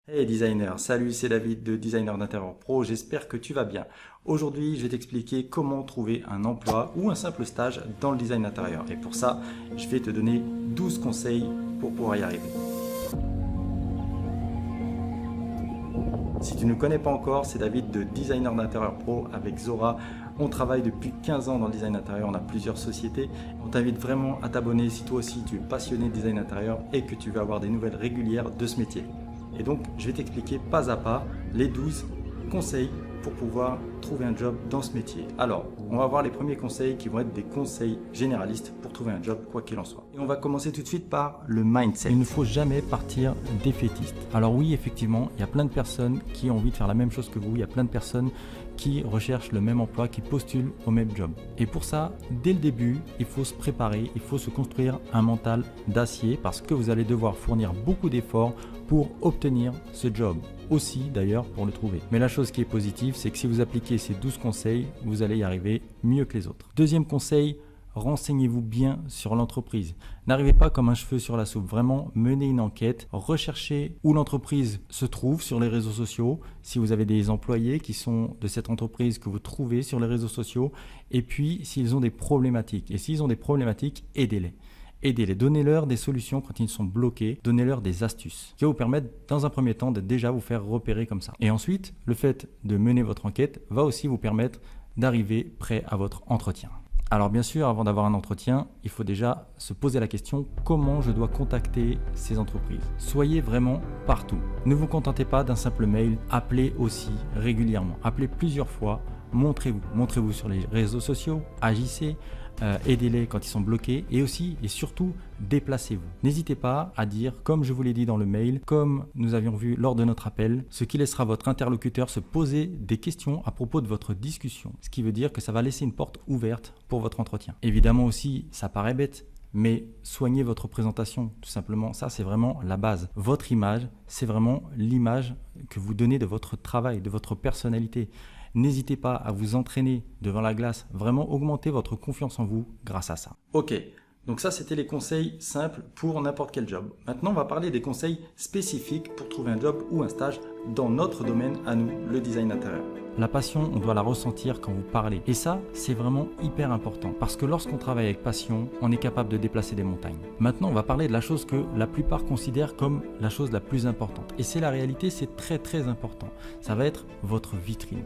Hey designer, salut, c'est David de Designer d'Intérieur Pro, j'espère que tu vas bien. Aujourd'hui, je vais t'expliquer comment trouver un emploi ou un simple stage dans le design intérieur. Et pour ça, je vais te donner 12 conseils pour pouvoir y arriver. Si tu ne nous connais pas encore, c'est David de Designer d'Intérieur Pro avec Zora. On travaille depuis 15 ans dans le design intérieur, on a plusieurs sociétés. On t'invite vraiment à t'abonner si toi aussi tu es passionné de design intérieur et que tu veux avoir des nouvelles régulières de ce métier. Et donc, je vais t'expliquer pas à pas les 12 conseils pour pouvoir trouver un job dans ce métier. Alors, on va voir les premiers conseils qui vont être des conseils généralistes pour trouver un job, quoi qu'il en soit. Et on va commencer tout de suite par le mindset. Il ne faut jamais partir défaitiste. Alors oui, effectivement, il y a plein de personnes qui ont envie de faire la même chose que vous. Il y a plein de personnes qui recherchent le même emploi, qui postulent au même job. Et pour ça, dès le début, il faut se préparer, il faut se construire un mental d'acier parce que vous allez devoir fournir beaucoup d'efforts pour obtenir ce job. Aussi d'ailleurs pour le trouver. Mais la chose qui est positive, c'est que si vous appliquez ces 12 conseils, vous allez y arriver mieux que les autres. Deuxième conseil, renseignez-vous bien sur l'entreprise. N'arrivez pas comme un cheveu sur la soupe. Vraiment, menez une enquête. Recherchez où l'entreprise se trouve sur les réseaux sociaux. Si vous avez des employés qui sont de cette entreprise que vous trouvez sur les réseaux sociaux. Et puis, s'ils ont des problématiques. Et s'ils ont des problématiques, aidez-les. Aidez-les, donnez-leur des solutions quand ils sont bloqués, donnez-leur des astuces qui vont vous permettre dans un premier temps de déjà vous faire repérer comme ça. Et ensuite, le fait de mener votre enquête va aussi vous permettre d'arriver prêt à votre entretien. Alors bien sûr, avant d'avoir un entretien, il faut déjà se poser la question comment je dois contacter ces entreprises. Soyez vraiment partout. Ne vous contentez pas d'un simple mail, appelez aussi régulièrement. Appelez plusieurs fois, montrez-vous. Montrez-vous sur les réseaux sociaux, agissez. Aidez-les quand ils sont bloqués et aussi et surtout déplacez-vous. N'hésitez pas à dire, comme je vous l'ai dit dans le mail, comme nous avions vu lors de notre appel, ce qui laissera votre interlocuteur se poser des questions à propos de votre discussion. Ce qui veut dire que ça va laisser une porte ouverte pour votre entretien. Évidemment aussi, ça paraît bête, mais soignez votre présentation, tout simplement. Ça, c'est vraiment la base. Votre image, c'est vraiment l'image que vous donnez de votre travail, de votre personnalité. N'hésitez pas à vous entraîner devant la glace, vraiment augmenter votre confiance en vous grâce à ça. Ok, donc ça c'était les conseils simples pour n'importe quel job. Maintenant on va parler des conseils spécifiques pour trouver un job ou un stage dans notre domaine à nous, le design intérieur. La passion, on doit la ressentir quand vous parlez. Et ça, c'est vraiment hyper important. Parce que lorsqu'on travaille avec passion, on est capable de déplacer des montagnes. Maintenant, on va parler de la chose que la plupart considèrent comme la chose la plus importante. Et c'est la réalité, c'est très très important. Ça va être votre vitrine.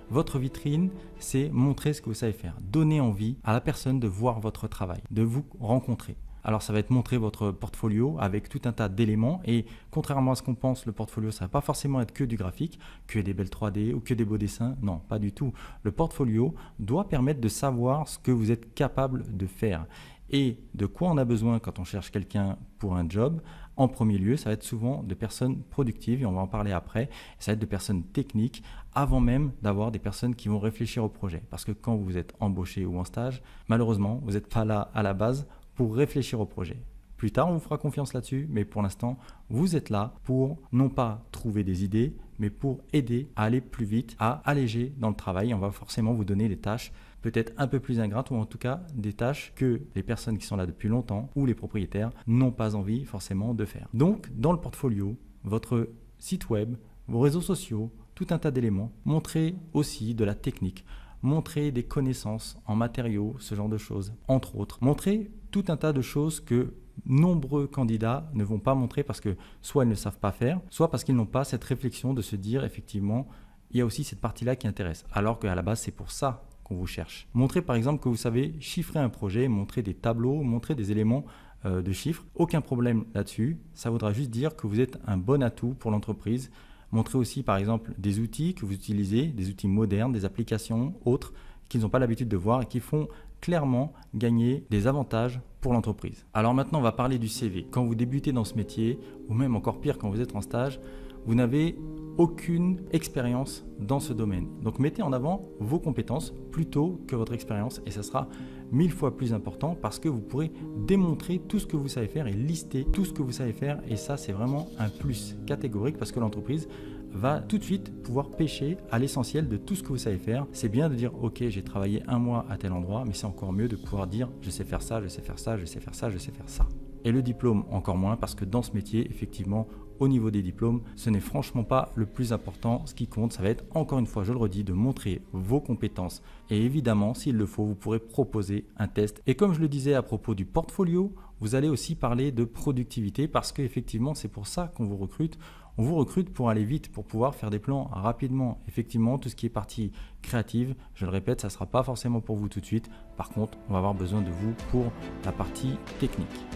Votre vitrine, c'est montrer ce que vous savez faire. Donner envie à la personne de voir votre travail, de vous rencontrer. Alors ça va être montrer votre portfolio avec tout un tas d'éléments et contrairement à ce qu'on pense, le portfolio ça ne va pas forcément être que du graphique, que des belles 3D ou que des beaux dessins, non pas du tout. Le portfolio doit permettre de savoir ce que vous êtes capable de faire et de quoi on a besoin quand on cherche quelqu'un pour un job. En premier lieu, ça va être souvent de personnes productives, et on va en parler après, ça va être de personnes techniques, avant même d'avoir des personnes qui vont réfléchir au projet. Parce que quand vous êtes embauché ou en stage, malheureusement, vous n'êtes pas là à la base pour réfléchir au projet. Plus tard, on vous fera confiance là-dessus, mais pour l'instant, vous êtes là pour non pas trouver des idées, mais pour aider à aller plus vite, à alléger dans le travail. On va forcément vous donner des tâches peut-être un peu plus ingrates, ou en tout cas des tâches que les personnes qui sont là depuis longtemps ou les propriétaires n'ont pas envie forcément de faire. Donc, dans le portfolio, votre site web, vos réseaux sociaux, tout un tas d'éléments, montrez aussi de la technique. Montrez des connaissances en matériaux, ce genre de choses, entre autres. Montrez tout un tas de choses que nombreux candidats ne vont pas montrer parce que soit ils ne savent pas faire, soit parce qu'ils n'ont pas cette réflexion de se dire effectivement, il y a aussi cette partie-là qui intéresse. Alors qu'à la base, c'est pour ça qu'on vous cherche. Montrez par exemple que vous savez chiffrer un projet, montrer des tableaux, montrer des éléments de chiffres. Aucun problème là-dessus. Ça voudra juste dire que vous êtes un bon atout pour l'entreprise. Montrez aussi par exemple des outils que vous utilisez, des outils modernes, des applications autres qu'ils n'ont pas l'habitude de voir et qui font clairement gagner des avantages pour l'entreprise. Alors maintenant, on va parler du CV. Quand vous débutez dans ce métier, ou même encore pire quand vous êtes en stage, vous n'avez aucune expérience dans ce domaine. Donc mettez en avant vos compétences plutôt que votre expérience et ça sera 1000 fois plus important parce que vous pourrez démontrer tout ce que vous savez faire et lister tout ce que vous savez faire et ça c'est vraiment un plus catégorique parce que l'entreprise va tout de suite pouvoir pêcher à l'essentiel de tout ce que vous savez faire. C'est bien de dire ok, j'ai travaillé un mois à tel endroit, mais c'est encore mieux de pouvoir dire je sais faire ça, je sais faire ça, je sais faire ça, je sais faire ça. Et le diplôme encore moins parce que dans ce métier, effectivement, au niveau des diplômes, ce n'est franchement pas le plus important. Ce qui compte, ça va être, encore une fois, je le redis, de montrer vos compétences. Et évidemment, s'il le faut, vous pourrez proposer un test. Et comme je le disais à propos du portfolio, vous allez aussi parler de productivité parce qu'effectivement, c'est pour ça qu'on vous recrute. On vous recrute pour aller vite, pour pouvoir faire des plans rapidement. Effectivement, tout ce qui est partie créative, je le répète, ça ne sera pas forcément pour vous tout de suite. Par contre, on va avoir besoin de vous pour la partie technique.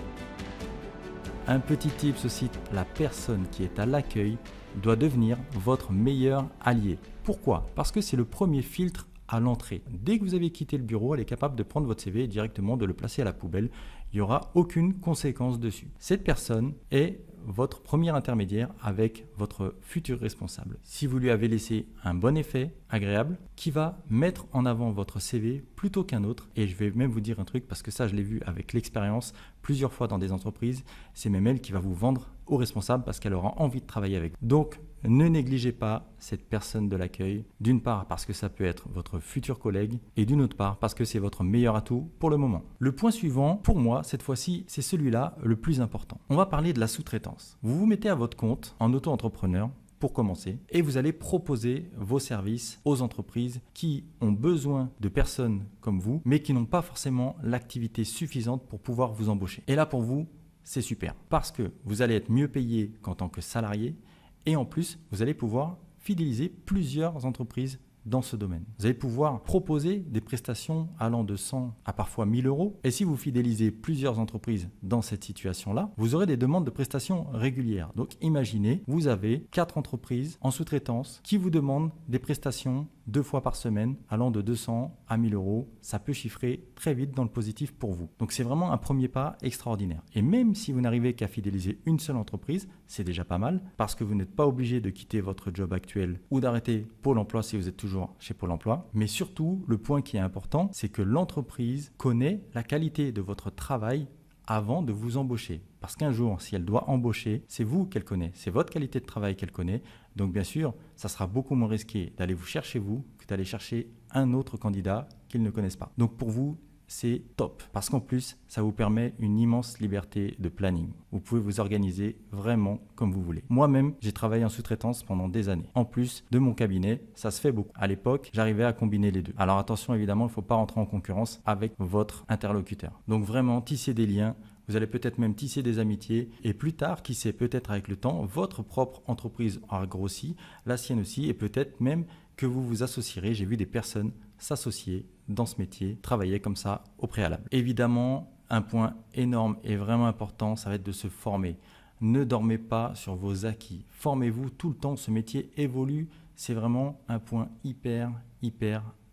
Un petit tips aussi, la personne qui est à l'accueil doit devenir votre meilleur allié. Pourquoi? Parce que c'est le premier filtre à l'entrée. Dès que vous avez quitté le bureau, elle est capable de prendre votre CV et directement de le placer à la poubelle. Il n'y aura aucune conséquence dessus. Cette personne est votre premier intermédiaire avec votre futur responsable. Si vous lui avez laissé un bon effet agréable qui va mettre en avant votre CV plutôt qu'un autre, et je vais même vous dire un truc parce que ça je l'ai vu avec l'expérience plusieurs fois dans des entreprises, c'est même elle qui va vous vendre au responsable parce qu'elle aura envie de travailler avec vous. Donc ne négligez pas cette personne de l'accueil, d'une part parce que ça peut être votre futur collègue et d'une autre part parce que c'est votre meilleur atout pour le moment. Le point suivant, pour moi, cette fois-ci, c'est celui-là le plus important. On va parler de la sous-traitance. Vous vous mettez à votre compte en auto-entrepreneur pour commencer et vous allez proposer vos services aux entreprises qui ont besoin de personnes comme vous mais qui n'ont pas forcément l'activité suffisante pour pouvoir vous embaucher. Et là pour vous, c'est super parce que vous allez être mieux payé qu'en tant que salarié. Et en plus, vous allez pouvoir fidéliser plusieurs entreprises dans ce domaine. Vous allez pouvoir proposer des prestations allant de 100 à parfois 1000 euros. Et si vous fidélisez plusieurs entreprises dans cette situation-là, vous aurez des demandes de prestations régulières. Donc imaginez, vous avez 4 entreprises en sous-traitance qui vous demandent des prestations 2 fois par semaine allant de 200 à 1000 euros. Ça peut chiffrer très vite dans le positif pour vous. Donc c'est vraiment un premier pas extraordinaire. Et même si vous n'arrivez qu'à fidéliser une seule entreprise, c'est déjà pas mal parce que vous n'êtes pas obligé de quitter votre job actuel ou d'arrêter Pôle emploi si vous êtes toujours chez Pôle emploi. Mais surtout, le point qui est important, c'est que l'entreprise connaît la qualité de votre travail avant de vous embaucher. Parce qu'un jour, si elle doit embaucher, c'est vous qu'elle connaît, c'est votre qualité de travail qu'elle connaît. Donc bien sûr, ça sera beaucoup moins risqué d'aller vous chercher vous que d'aller chercher un autre candidat qu'ils ne connaissent pas. Donc pour vous, c'est top. Parce qu'en plus, ça vous permet une immense liberté de planning. Vous pouvez vous organiser vraiment comme vous voulez. Moi-même, j'ai travaillé en sous-traitance pendant des années. En plus de mon cabinet, ça se fait beaucoup. À l'époque, j'arrivais à combiner les deux. Alors attention, évidemment, il ne faut pas rentrer en concurrence avec votre interlocuteur. Donc vraiment, tisser des liens. Vous allez peut-être même tisser des amitiés et plus tard, qui sait, peut-être avec le temps, votre propre entreprise aura grossi, la sienne aussi, et peut-être même que vous vous associerez. J'ai vu des personnes s'associer dans ce métier, travailler comme ça au préalable. Évidemment, un point énorme et vraiment important, ça va être de se former. Ne dormez pas sur vos acquis. Formez-vous tout le temps, ce métier évolue. C'est vraiment un point hyper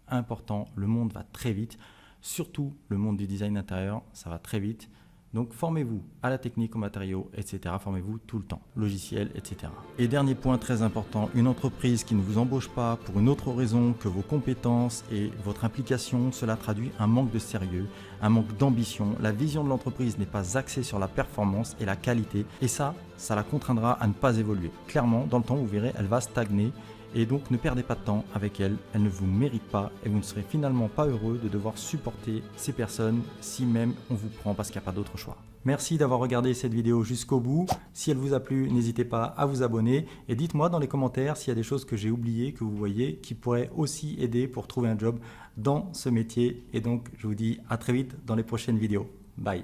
important. Le monde va très vite, surtout le monde du design intérieur, ça va très vite. Donc formez-vous à la technique, aux matériaux, etc. Formez-vous tout le temps, logiciel, etc. Et dernier point très important, une entreprise qui ne vous embauche pas pour une autre raison que vos compétences et votre implication, cela traduit un manque de sérieux, un manque d'ambition. La vision de l'entreprise n'est pas axée sur la performance et la qualité. Et ça la contraindra à ne pas évoluer. Clairement, dans le temps, vous verrez, elle va stagner. Et donc ne perdez pas de temps avec elle ne vous mérite pas et vous ne serez finalement pas heureux de devoir supporter ces personnes si même on vous prend parce qu'il n'y a pas d'autre choix. Merci d'avoir regardé cette vidéo jusqu'au bout. Si elle vous a plu, n'hésitez pas à vous abonner et dites-moi dans les commentaires s'il y a des choses que j'ai oubliées, que vous voyez, qui pourraient aussi aider pour trouver un job dans ce métier. Et donc je vous dis à très vite dans les prochaines vidéos. Bye.